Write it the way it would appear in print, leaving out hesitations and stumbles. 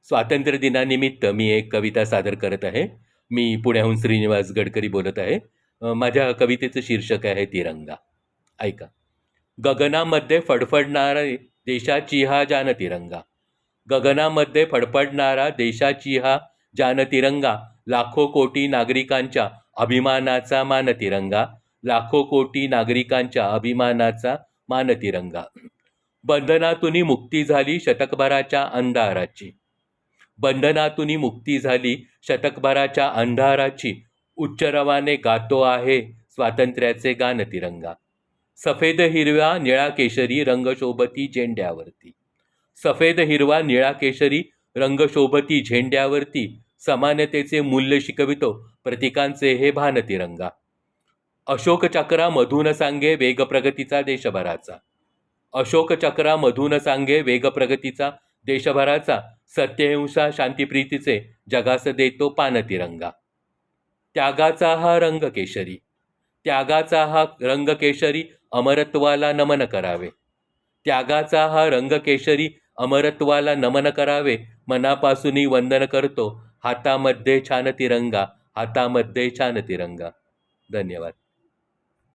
स्वातंत्र्य दिनानिमित्त मी एक कविता सादर करत आहे. मी पुण्याहून श्रीनिवास गडकरी बोलत आहे. माझ्या कवितेचं शीर्षक आहे तिरंगा. ऐका. गगनामध्ये फडफडणारा देशाची हा जान तिरंगा. गगनामध्ये फडफडणारा देशाची हा जान तिरंगा. लाखो कोटी नागरिकांच्या अभिमानाचा मान तिरंगा. लाखो कोटी नागरिकांच्या अभिमानाचा मान तिरंगा. बंधनातून मुक्ती झाली शतकभराच्या अंधाराची. बंधनातून मुक्ती झाली शतकभराच्या अंधाराची. उच्चरवाने गातो आहे स्वातंत्र्याचे गान तिरंगा. सफेद हिरवा निळा केशरी रंग शोभती झेंड्यावरती. सफेद हिरवा निळा केशरी रंग शोभती झेंड्यावरती. समानतेचे मूल्य शिकवितो प्रतीकांचे हे भान तिरंगा. अशोक चक्रामधून सांगे वेग प्रगतीचा देशभराचा. अशोक चक्रामधून सांगे वेग प्रगतीचा देशभराचा. सत्यहिंसा शांतीप्रीतीचे जगास देतो पान तिरंगा. त्यागाचा हा रंग केशरी. त्यागाचा हा रंग केशरी अमरत्वाला नमन करावे. त्यागाचा हा रंग केशरी अमरत्वाला नमन करावे. मनापासून वंदन करतो हातामध्ये छान तिरंगा. हातामध्ये छान तिरंगा. धन्यवाद.